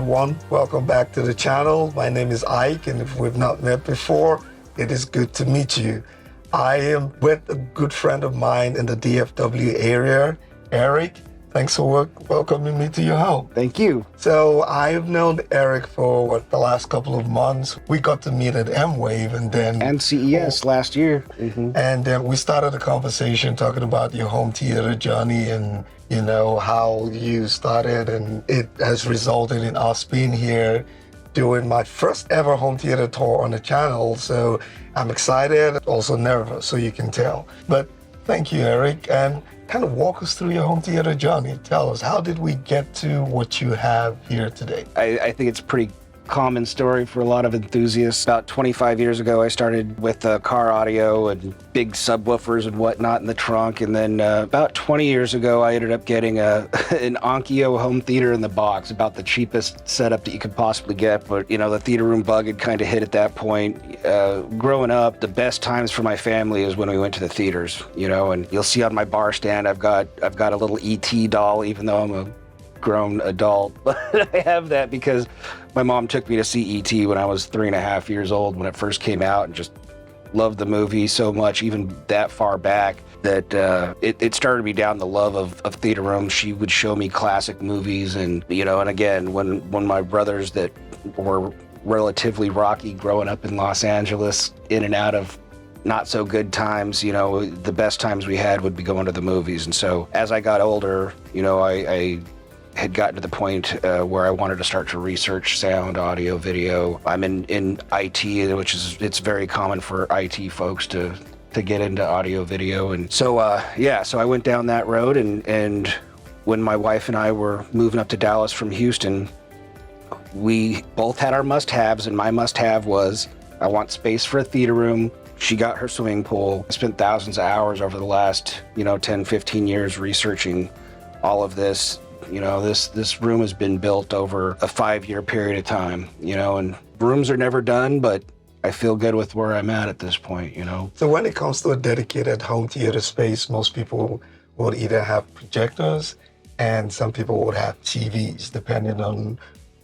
everyone. Welcome back to the channel. My name is Ike, and if we've not met before, it is good to meet you. I am with a good friend of mine in the DFW area, Eric. Thanks for welcoming me to your home. Thank you. So I've known Eric for the last couple of months. We got to meet at M-Wave and CES last year. And then we started a conversation talking about your home theater journey and how you started, and it has resulted in us being here doing my first ever home theater tour on the channel. So I'm excited, also nervous, so you can tell. But thank you, Eric, and kind of walk us through your home theater journey. Tell us, how did we get to what you have here today? I think it's a pretty common story for a lot of enthusiasts. About 25 years ago, I started with car audio and big subwoofers and whatnot in the trunk. And then about 20 years ago, I ended up getting an Onkyo home theater in the box, about the cheapest setup that you could possibly get. But, the theater room bug had kind of hit at that point. Growing up, the best times for my family is when we went to the theaters, and you'll see on my bar stand, I've got a little ET doll, even though I'm a grown adult. But I have that because my mom took me to see ET when I was 3.5 years old when it first came out, and just loved the movie so much, even that far back, that it started me down the love of theater rooms. She would show me classic movies, and and again, when my brothers that were relatively rocky growing up in Los Angeles, in and out of not so good times, the best times we had would be going to the movies. And so as I got older, I had gotten to the point where I wanted to start to research sound, audio, video. I'm in IT, which it's very common for IT folks to get into audio, video. And so, so I went down that road, and when my wife and I were moving up to Dallas from Houston, we both had our must-haves, and my must-have was, I want space for a theater room. She got her swimming pool. I spent thousands of hours over the last, 10, 15 years researching all of this. This room has been built over a 5-year period of time, and rooms are never done, but I feel good with where I'm at this point, So when it comes to a dedicated home theater space, most people would either have projectors, and some people would have TVs, depending on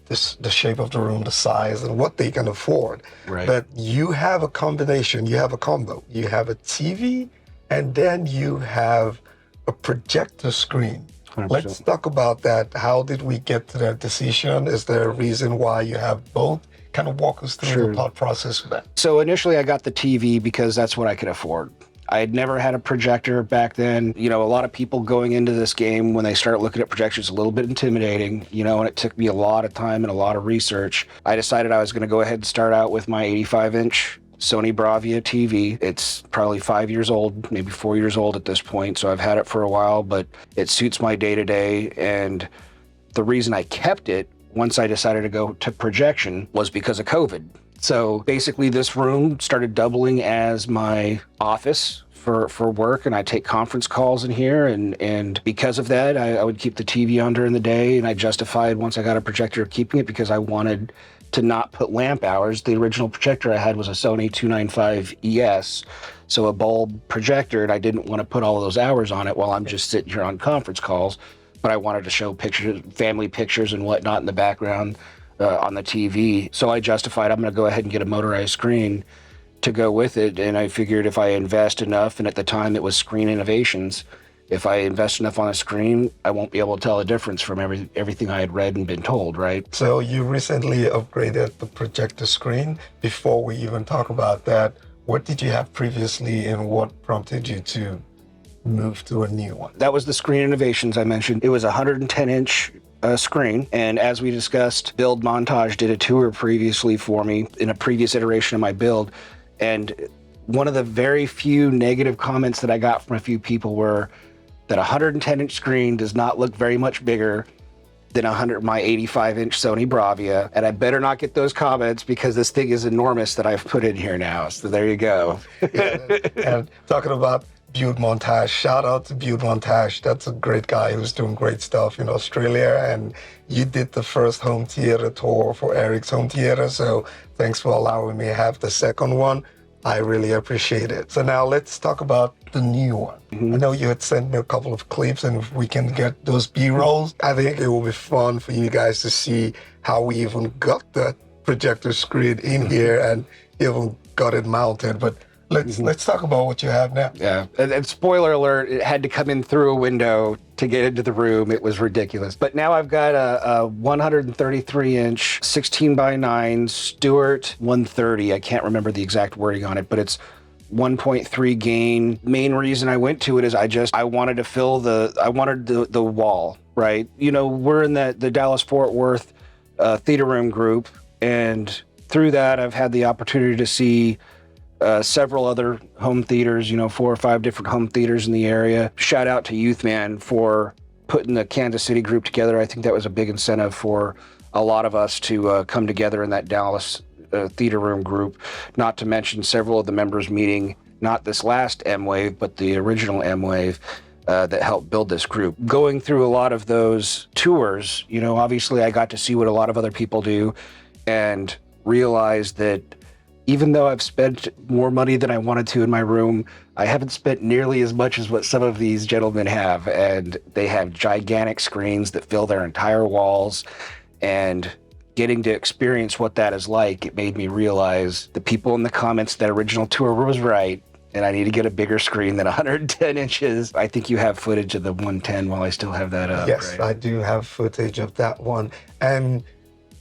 the shape of the room, the size, and what they can afford. Right. But you have a combination, you have a combo. You have a TV, and then you have a projector screen. 100%. Let's talk about that. How did we get to that decision? Is there a reason why you have both? Kind of walk us through the thought process of that. So initially I got the TV because that's what I could afford. I had never had a projector back then. A lot of people going into this game, when they start looking at projectors, a little bit intimidating, and it took me a lot of time and a lot of research. I decided I was going to go ahead and start out with my 85-inch Sony Bravia TV. It's probably 5 years old, maybe 4 years old at this point, so I've had it for a while, but it suits my day-to-day. And the reason I kept it once I decided to go to projection was because of COVID. So basically this room started doubling as my office for work, and I take conference calls in here, and because of that, I would keep the TV on during the day, and I justified, once I got a projector, keeping it because I wanted to not put lamp hours. The original projector I had was a Sony 295 ES, so a bulb projector, and I didn't want to put all of those hours on it while I'm just sitting here on conference calls, but I wanted to show pictures, family pictures and whatnot in the background on the TV. So I justified, I'm going to go ahead and get a motorized screen to go with it, and I figured if I invest enough, and at the time it was Screen Innovations, if I invest enough on a screen, I won't be able to tell the difference from everything I had read and been told, right? So you recently upgraded the projector screen. Before we even talk about that, what did you have previously, and what prompted you to move to a new one? That was the Screen Innovations I mentioned. It was a 110-inch screen, and as we discussed, Build Montage did a tour previously for me in a previous iteration of my build, and one of the very few negative comments that I got from a few people were that a 110-inch screen does not look very much bigger than my 85-inch Sony Bravia, and I better not get those comments because this thing is enormous that I've put in here now. So there you go. And talking about Build Montage, shout out to Build Montage. That's a great guy who's doing great stuff in Australia, and you did the first home theater tour for Eric's home theater, so thanks for allowing me to have the second one. I really appreciate it. So now let's talk about the new one. I know you had sent me a couple of clips, and if we can get those B-rolls, I think it will be fun for you guys to see how we even got that projector screen in here and even got it mounted. But let's talk about what you have now. Yeah, and spoiler alert, it had to come in through a window to get into the room. It was ridiculous. But now I've got a 133-inch 16:9 Stewart 130. I can't remember the exact wording on it, but it's 1.3 gain. Main reason I went to it is I wanted to fill the wall, right? You know, we're in the Dallas-Fort Worth theater room group, and through that I've had the opportunity to see several other home theaters, 4 or 5 different home theaters in the area. Shout out to Youthman for putting the Kansas City group together. I think that was a big incentive for a lot of us to come together in that Dallas theater room group, not to mention several of the members meeting, not this last M-Wave, but the original M-Wave that helped build this group. Going through a lot of those tours, obviously I got to see what a lot of other people do and realized that even though I've spent more money than I wanted to in my room, I haven't spent nearly as much as what some of these gentlemen have. And they have gigantic screens that fill their entire walls. And getting to experience what that is like, it made me realize the people in the comments that original tour was right. And I need to get a bigger screen than 110 inches. I think you have footage of the 110 while I still have that up. Yes, right? I do have footage of that one. And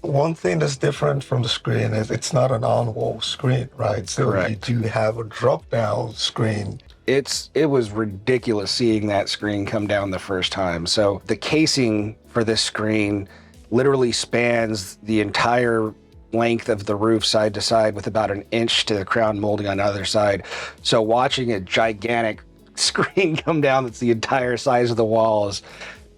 one thing that's different from the screen is it's not an on-wall screen, right? So Correct. You do have a drop-down screen. It was ridiculous seeing that screen come down the first time. So the casing for this screen literally spans the entire length of the roof side to side with about an inch to the crown molding on the other side. So watching a gigantic screen come down that's the entire size of the wall is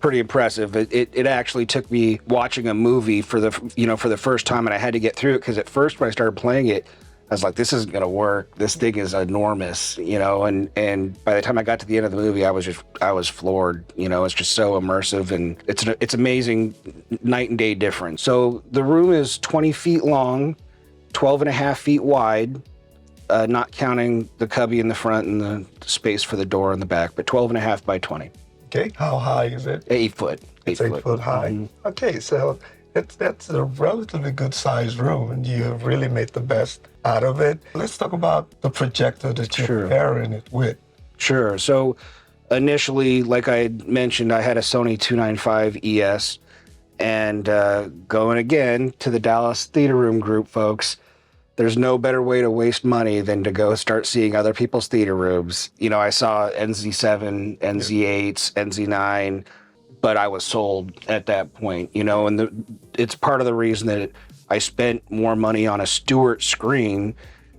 pretty impressive. It actually took me watching a movie for the first time, and I had to get through it because at first when I started playing it, I was like, this isn't gonna work. This thing is enormous, and by the time I got to the end of the movie, I was floored. It's just so immersive, and it's amazing night and day difference. So the room is 20 feet long, 12 and a half feet wide, not counting the cubby in the front and the space for the door in the back, but 12 and a half by 20. Okay, how high is it? 8 foot. It's 8 foot high. Mm-hmm. Okay, so that's a relatively good sized room, and you have really made the best out of it. Let's talk about the projector that you're pairing it with. Sure. So initially, like I had mentioned, I had a Sony 295 ES, and going again to the Dallas Theater Room group, folks, there's no better way to waste money than to go start seeing other people's theater rooms. I saw NZ7, NZ8s, NZ9, but I was sold at that point, and it's part of the reason that I spent more money on a Stewart screen,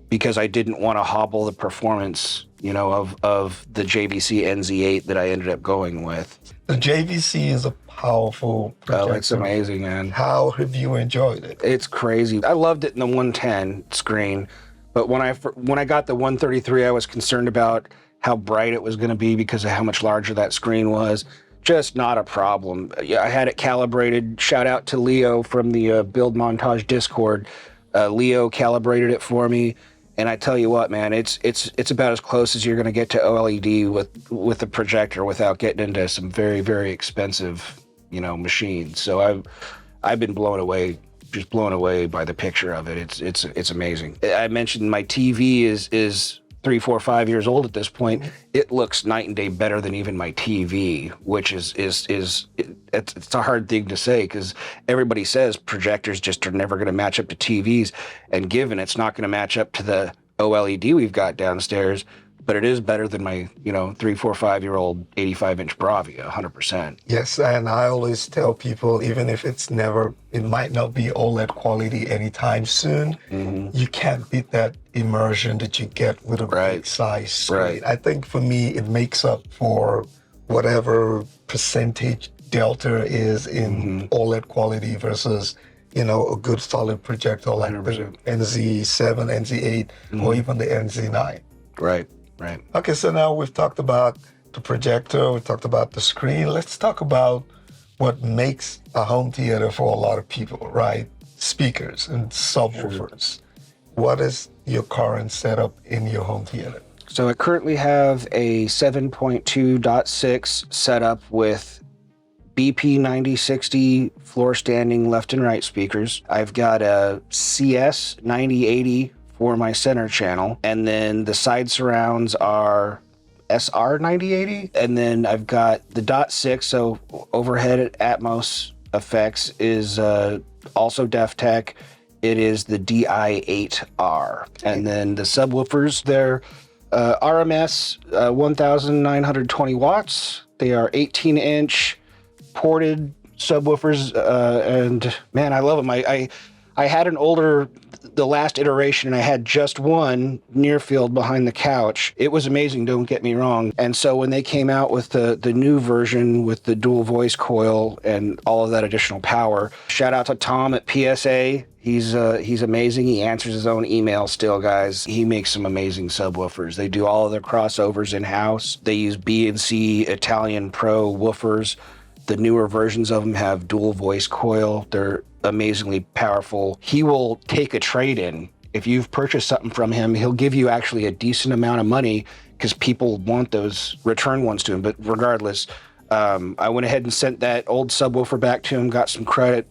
because I didn't want to hobble the performance, of the JVC NZ8 that I ended up going with. The JVC is a powerful projector. Oh, it's amazing, man. How have you enjoyed it? It's crazy. I loved it in the 110 screen, but when I got the 133, I was concerned about how bright it was going to be because of how much larger that screen was. Just not a problem. I had it calibrated. Shout out to Leo from the Build Montage Discord. Leo calibrated it for me. And I tell you what, man, it's about as close as you're going to get to OLED with a projector without getting into some very, very expensive, machines. So I've been blown away by the picture of it. It's amazing. I mentioned my TV is 3, 4, 5 years old at this point. It looks night and day better than even my TV, which it's a hard thing to say because everybody says projectors just are never going to match up to TVs, and given it's not going to match up to the OLED we've got downstairs, but it is better than my 3, 4, 5-year-old 85-inch Bravia, 100%. Yes, and I always tell people, even if it might not be OLED quality anytime soon, you can't beat that immersion that you get with a big size screen. Right. I think for me, it makes up for whatever percentage delta is in OLED quality versus a good solid projector like 100%. the NZ7, NZ8, or even the NZ9. Right. Okay, so now we've talked about the projector, we've talked about the screen. Let's talk about what makes a home theater for a lot of people, right? Speakers and subwoofers. What is your current setup in your home theater? So I currently have a 7.2.6 setup with BP 9060 floor standing left and right speakers. I've got a CS 9080 for my center channel, and then the side surrounds are SR 9080, and then I've got the .6, so overhead Atmos effects is also DefTech. It is the DI8R, and then the subwoofers, they're RMS 1920 watts. They are 18-inch ported subwoofers, and man, I love them. I had an older, the last iteration, and I had just one near field behind the couch. It was amazing, don't get me wrong. And so when they came out with the new version with the dual voice coil and all of that additional power, shout out to Tom at PSA. He's amazing. He answers his own email still, guys. He makes some amazing subwoofers. They do all of their crossovers in-house. They use B&C Italian Pro woofers. The newer versions of them have dual voice coil. They're amazingly powerful. He will take a trade-in. If you've purchased something from him, he'll give you actually a decent amount of money because people want those return ones to him. But regardless, I went ahead and sent that old subwoofer back to him, got some credit,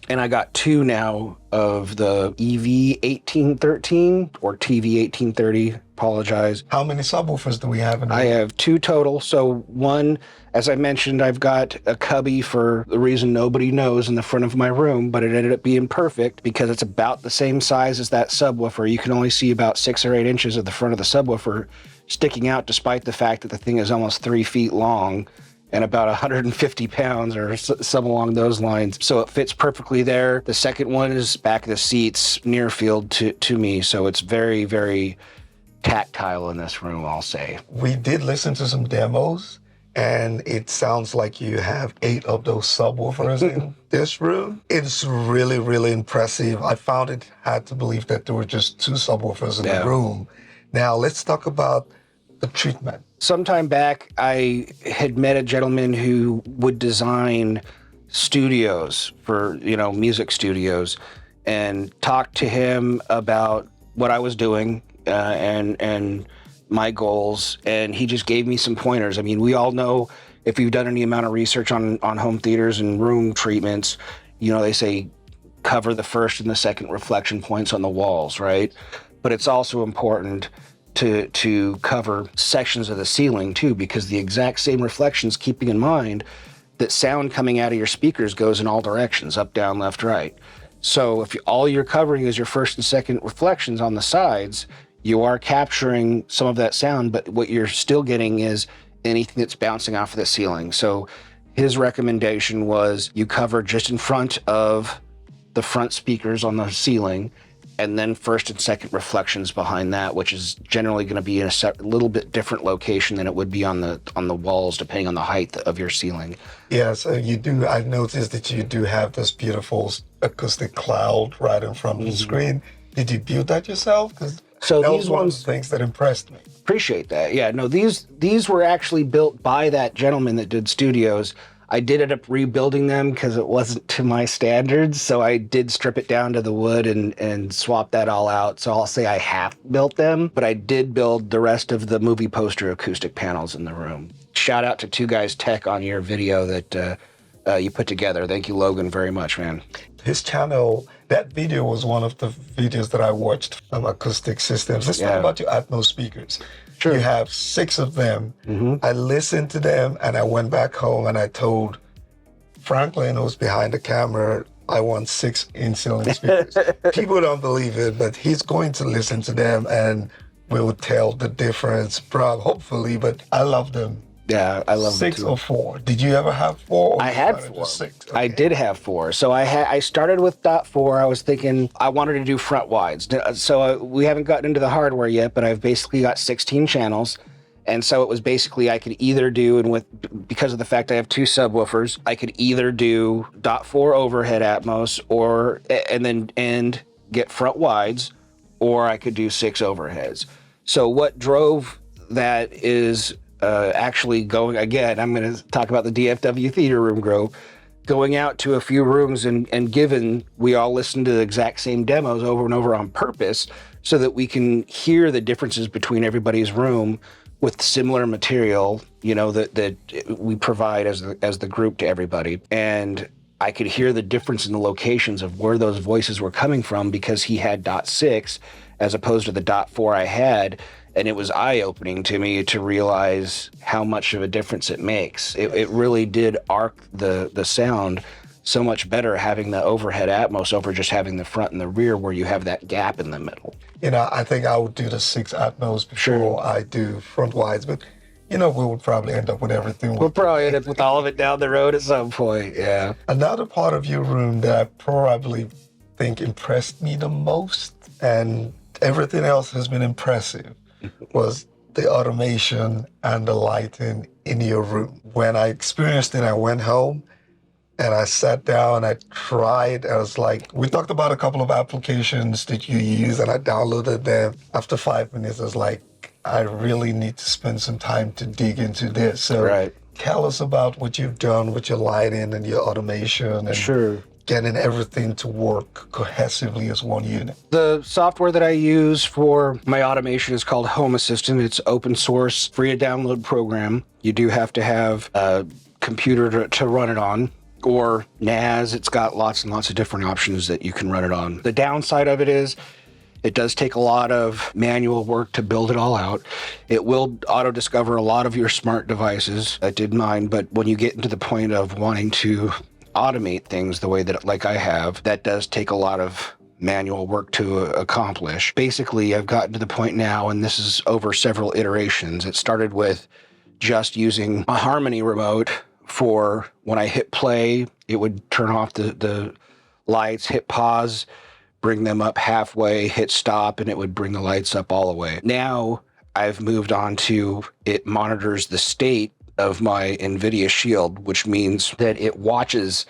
and I got two now of the EV 1813 or TV 1830. Apologize. How many subwoofers do we have in I have two total. So one, as I mentioned, I've got a cubby for the reason nobody knows in the front of my room, but it ended up being perfect because it's about the same size as that subwoofer. You can only see about 6 or 8 inches of the front of the subwoofer sticking out, despite the fact that the thing is almost 3 feet long and about 150 pounds or some along those lines. So it fits perfectly there. The second one is back of the seats, near field to me. So it's very, very tactile in this room, I'll say. We did listen to some demos, and it sounds like you have 8 of those subwoofers in this room. It's really, really impressive. I found it hard to believe that there were just 2 subwoofers in the room. Now, let's talk about the treatment. Sometime back, I had met a gentleman who would design studios for, music studios, and talked to him about what I was doing and my goals, and he just gave me some pointers. I mean, we all know, if you've done any amount of research on home theaters and room treatments, they say cover the first and the second reflection points on the walls, right? But it's also important to cover sections of the ceiling too, because the exact same reflections, keeping in mind that sound coming out of your speakers goes in all directions, up, down, left, right. So if all you're covering is your first and second reflections on the sides, you are capturing some of that sound, but what you're still getting is anything that's bouncing off of the ceiling. So his recommendation was you cover just in front of the front speakers on the ceiling, and then first and second reflections behind that, which is generally going to be in a little bit different location than it would be on the walls, depending on the height of your ceiling. Yeah, so you do. I noticed that you do have this beautiful acoustic cloud right in front of the screen. Did you build that yourself? Because that was one of the things that impressed me. Appreciate that. Yeah, no, these were actually built by that gentleman that did studios. I did end up rebuilding them because it wasn't to my standards, so I did strip it down to the wood and swap that all out. So I'll say I half built them, but I did build the rest of the movie poster acoustic panels in the room. Shout out to Two Guys Tech on your video that you put together. Thank you, Logan, very much, man. His channel, that video was one of the videos that I watched from acoustic systems. Let's talk about your Atmos speakers. Sure. You have 6 of them. I listened to them, and I went back home and I told Franklin, who's behind the camera, I want 6 in-ceiling speakers. People don't believe it, but he's going to listen to them and will tell the difference, hopefully, but I love them. Yeah, I love 6 them too. or 4. Did you ever have 4? I had 4. 6? Okay. I did have 4. So I started with .4. I was thinking I wanted to do front wides. So we haven't gotten into the hardware yet, but I've basically got 16 channels. And so it was basically I could either do, because of the fact I have 2 subwoofers, I could either do .4 overhead Atmos and get front wides, or I could do 6 overheads. So what drove that is actually going, again, I'm going to talk about the DFW theater room going out to a few rooms and given we all listen to the exact same demos over and over on purpose so that we can hear the differences between everybody's room with similar material, that we provide as the group to everybody. And I could hear the difference in the locations of where those voices were coming from because he had .6 as opposed to the .4 I had. And it was eye-opening to me to realize how much of a difference it makes. It really did arc the sound so much better having the overhead Atmos over just having the front and the rear where you have that gap in the middle. I think I would do the 6 Atmos before I do front wides, but we would probably end up with everything. We'll probably end up with all of it down the road at some point, yeah. Another part of your room that I probably think impressed me the most, and everything else has been impressive, was the automation and the lighting in your room. When I experienced it, I went home and I sat down, I tried, I was like, we talked about a couple of applications that you use and I downloaded them. After 5 minutes, I was like, I really need to spend some time to dig into this. So tell us about what you've done with your lighting and your automation and getting everything to work cohesively as one unit. The software that I use for my automation is called Home Assistant. It's open source, free to download program. You do have to have a computer to run it on, or NAS. It's got lots and lots of different options that you can run it on. The downside of it is it does take a lot of manual work to build it all out. It will auto-discover a lot of your smart devices. I did mine, but when you get into the point of wanting to automate things the way that, like I have, that does take a lot of manual work to accomplish. Basically, I've gotten to the point now, and this is over several iterations. It started with just using a Harmony remote for when I hit play, it would turn off the lights, hit pause, bring them up halfway, hit stop, and it would bring the lights up all the way. Now I've moved on to it monitors the state of my Nvidia Shield, which means that it watches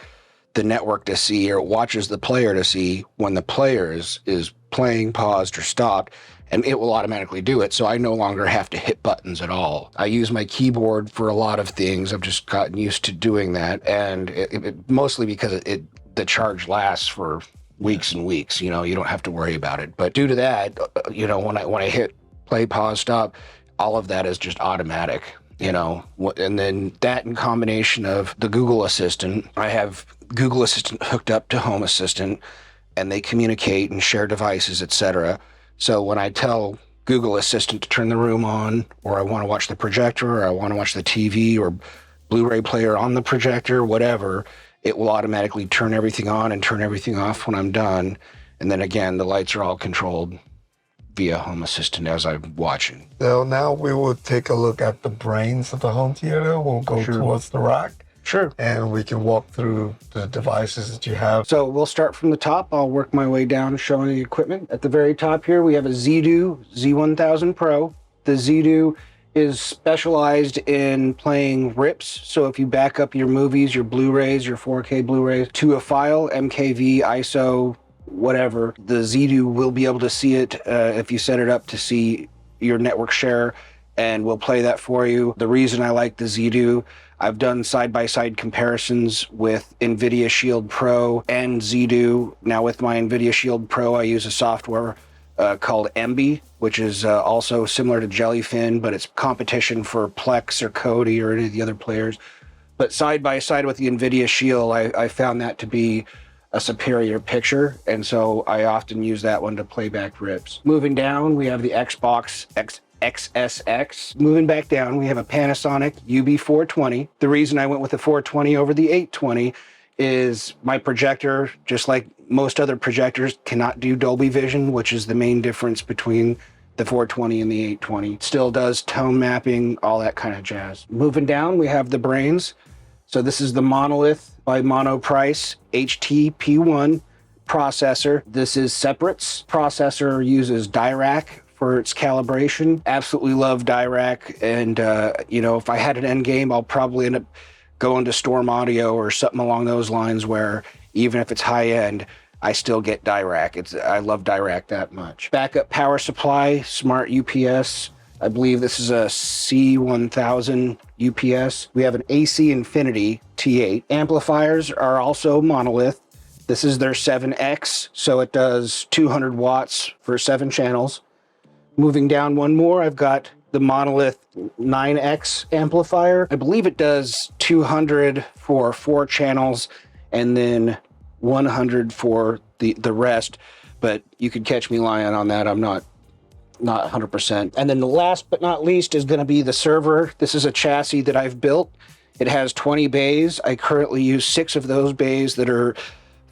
the network to see, or it watches the player to see when the player is playing, paused, or stopped, and it will automatically do it. So I no longer have to hit buttons at all. I use my keyboard for a lot of things. I've just gotten used to doing that, and it mostly because the charge lasts for weeks and weeks. You don't have to worry about it. But due to that, when I hit play, pause, stop, all of that is just automatic. And then that in combination of the Google Assistant, I have Google Assistant hooked up to Home Assistant, and they communicate and share devices, etc. So when I tell Google Assistant to turn the room on, or I want to watch the projector, or I want to watch the TV or Blu-ray player on the projector, whatever, it will automatically turn everything on and turn everything off when I'm done. And then again, the lights are all controlled via Home Assistant as I'm watching. So now we will take a look at the brains of the home theater. We'll go towards the rack. Sure. And we can walk through the devices that you have. So we'll start from the top. I'll work my way down showing the equipment. At the very top here, we have a ZDO Z1000 Pro. The ZDO is specialized in playing rips. So if you back up your movies, your Blu-rays, your 4K Blu-rays to a file, MKV, ISO, whatever, the ZDO will be able to see it if you set it up to see your network share, and we'll play that for you. The reason I like the ZDO, I've done side-by-side comparisons with Nvidia Shield Pro and ZDO. Now with my Nvidia Shield Pro, I use a software called Emby, which is also similar to Jellyfin, but it's competition for Plex or Kodi or any of the other players. But side-by-side with the Nvidia Shield, I found that to be a superior picture, and so I often use that one to play back rips. Moving down, we have the Xbox XSX. Moving back down, we have a Panasonic UB420. The reason I went with the 420 over the 820 is my projector, just like most other projectors, cannot do Dolby Vision, which is the main difference between the 420 and the 820. It still does tone mapping, all that kind of jazz. Moving down, we have the brains. So this is the Monolith by Monoprice HTP1 processor. This is separates. Processor uses Dirac for its calibration. Absolutely love Dirac, and if I had an end game, I'll probably end up going to Storm Audio or something along those lines, where even if it's high end, I still get Dirac. I love Dirac that much. Backup power supply, smart UPS. I believe this is a C1000 UPS. We have an AC Infinity T8. Amplifiers are also Monolith. This is their 7X, so it does 200 watts for 7 channels. Moving down one more, I've got the Monolith 9X amplifier. I believe it does 200 for 4 channels and then 100 for the rest, but you could catch me lying on that. I'm not 100%. And then the last but not least is going to be the server. This is a chassis that I've built. It has 20 bays. I currently use 6 of those bays that are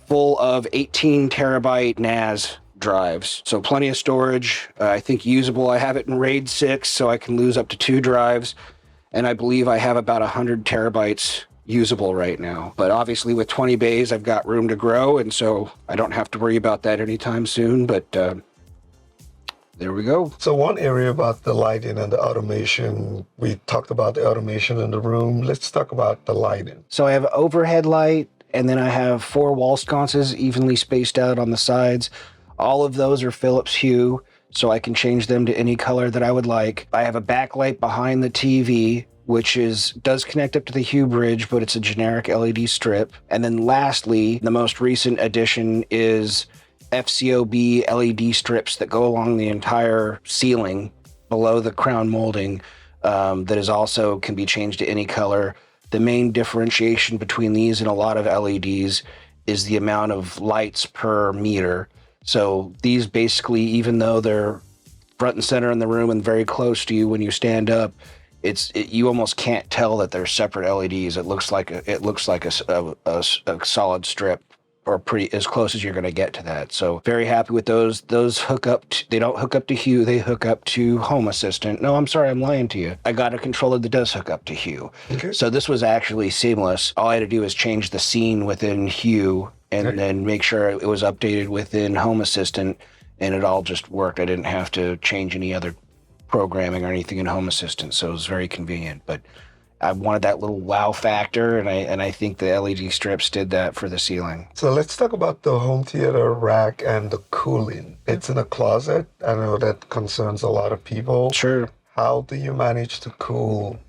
full of 18 terabyte NAS drives. So plenty of storage. I think usable. I have it in RAID 6, so I can lose up to 2 drives. And I believe I have about 100 terabytes usable right now. But obviously with 20 bays, I've got room to grow, and so I don't have to worry about that anytime soon. But there we go. So one area about the lighting and the automation, we talked about the automation in the room. Let's talk about the lighting. So I have overhead light, and then I have 4 wall sconces evenly spaced out on the sides. All of those are Philips Hue, so I can change them to any color that I would like. I have a backlight behind the TV, which does connect up to the Hue bridge, but it's a generic LED strip. And then lastly, the most recent addition is FCOB LED strips that go along the entire ceiling below the crown molding, that is also can be changed to any color. The main differentiation between these and a lot of LEDs is the amount of lights per meter. So these basically, even though they're front and center in the room and very close to you when you stand up, you almost can't tell that they're separate LEDs. It looks like a solid strip, or pretty as close as you're going to get to that. So very happy with those. Those hook up. They don't hook up to Hue. They hook up to Home Assistant. No, I'm sorry, I'm lying to you. I got a controller that does hook up to Hue. Okay. So this was actually seamless. All I had to do was change the scene within Hue and then make sure it was updated within Home Assistant, and it all just worked. I didn't have to change any other programming or anything in Home Assistant, so it was very convenient. But I wanted that little wow factor, and I think the LED strips did that for the ceiling. So let's talk about the home theater rack and the cooling. It's in a closet. I know that concerns a lot of people. Sure. How do you manage to cool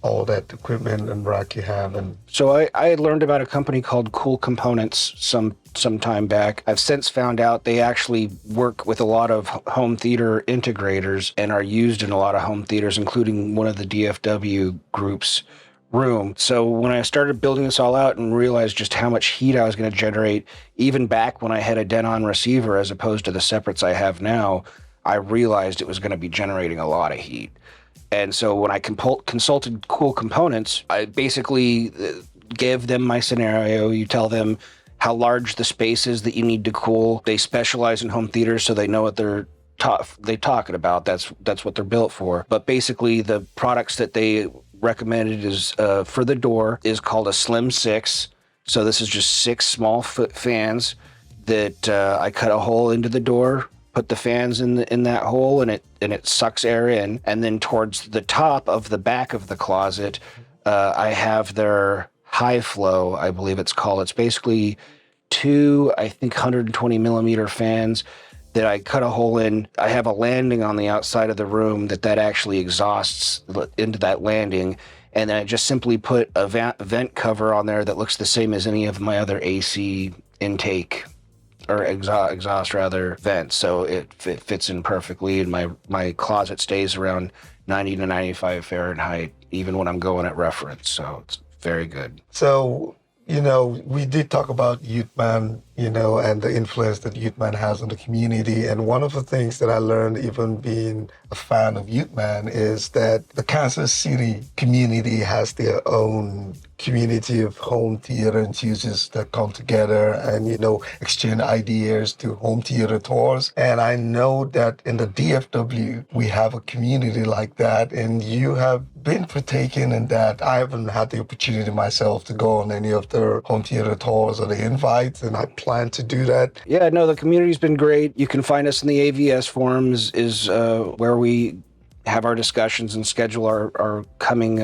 all that equipment and rack you have? And so I had learned about a company called Cool Components some time back. I've since found out they actually work with a lot of home theater integrators and are used in a lot of home theaters, including one of the DFW group's room. So when I started building this all out and realized just how much heat I was going to generate, even back when I had a Denon receiver as opposed to the separates I have now, I realized it was going to be generating a lot of heat. And so when I consulted Cool Components, I basically give them my scenario. You tell them how large the space is that you need to cool. They specialize in home theaters, so they know what they're talking about. That's what they're built for. But basically, the products that they recommended is for the door is called a Slim 6. So this is just 6 small foot fans that I cut a hole into the door, put the fans in that hole, and it sucks air in. And then towards the top of the back of the closet, I have their high flow, I believe it's called. It's basically 2, I think, 120 millimeter fans that I cut a hole in. I have a landing on the outside of the room that actually exhausts into that landing. And then I just simply put a vent cover on there that looks the same as any of my other AC intake or exhaust rather vents. So it fits in perfectly, and my closet stays around 90 to 95 Fahrenheit, even when I'm going at reference. So it's very good. So, we did talk about Youthman, and the influence that Youthman has on the community. And one of the things that I learned, even being a fan of Youthman, is that the Kansas City community has their own community of home theater enthusiasts that come together and, exchange ideas to home theater tours. And I know that in the DFW, we have a community like that, and you have been partaking in that. I haven't had the opportunity myself to go on any of the home theater tours or the invites, and I plan to do that. Yeah, no, the community's been great. You can find us in the AVS forums is where we have our discussions and schedule our coming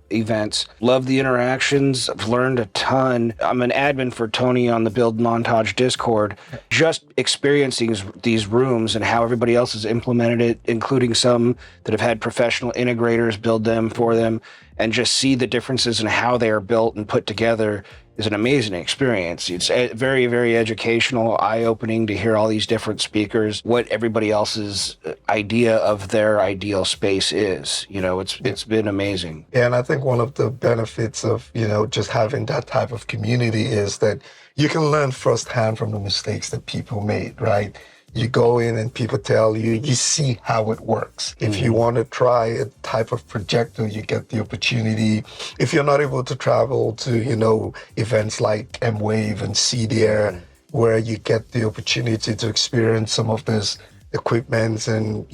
events. Love the interactions. I've learned a ton. I'm an admin for Tony on the Build Montage Discord. Just experiencing these rooms and how everybody else has implemented it, including some that have had professional integrators build them for them, and just see the differences in how they are built and put together is an amazing experience. It's very, very educational, eye-opening to hear all these different speakers, what everybody else's idea of their ideal space is. You know, it's been amazing. Yeah, and I think one of the benefits of, just having that type of community is that you can learn firsthand from the mistakes that people made, right? You go in and people tell you, you see how it works. If you want to try a type of projector, you get the opportunity. If you're not able to travel to, events like M-Wave and CDR, where you get the opportunity to experience some of this equipment and,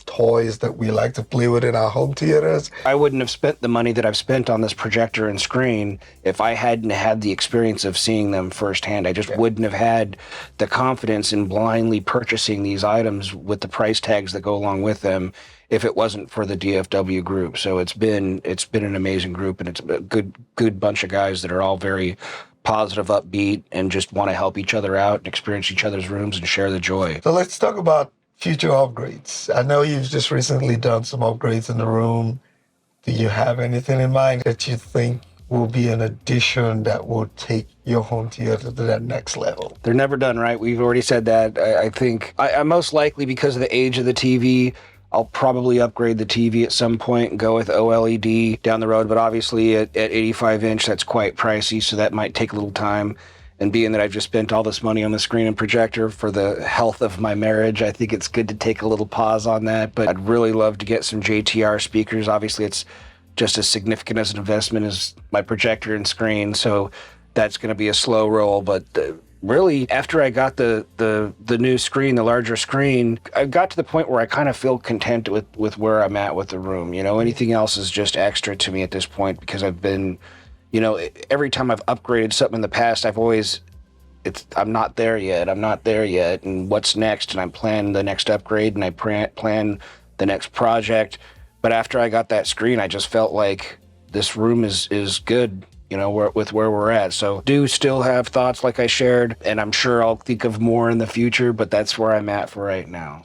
toys that we like to play with in our home theaters. I wouldn't have spent the money that I've spent on this projector and screen if I hadn't had the experience of seeing them firsthand. I just wouldn't have had the confidence in blindly purchasing these items with the price tags that go along with them if it wasn't for the DFW group. So it's been an amazing group, and it's a good bunch of guys that are all very positive, upbeat, and just want to help each other out and experience each other's rooms and share the joy. So let's talk about future upgrades. I know you've just recently done some upgrades in the room. Do you have anything in mind that you think will be an addition that will take your home theater to that next level? They're never done, right? We've already said that. I think I most likely, because of the age of the TV, I'll probably upgrade the TV at some point and go with OLED down the road. But obviously at 85-inch, that's quite pricey, so that might take a little time. And being that I've just spent all this money on the screen and projector for the health of my marriage, I think it's good to take a little pause on that. But I'd really love to get some JTR speakers. Obviously, it's just as significant as an investment as my projector and screen, so that's going to be a slow roll. But really, after I got the new screen, the larger screen, I got to the point where I kind of feel content with where I'm at with the room. Anything else is just extra to me at this point, because I've been... every time I've upgraded something in the past, I'm not there yet. And what's next? And I'm planning the next upgrade, and I plan the next project. But after I got that screen, I just felt like this room is good, with where we're at. So do still have thoughts like I shared, and I'm sure I'll think of more in the future, but that's where I'm at for right now.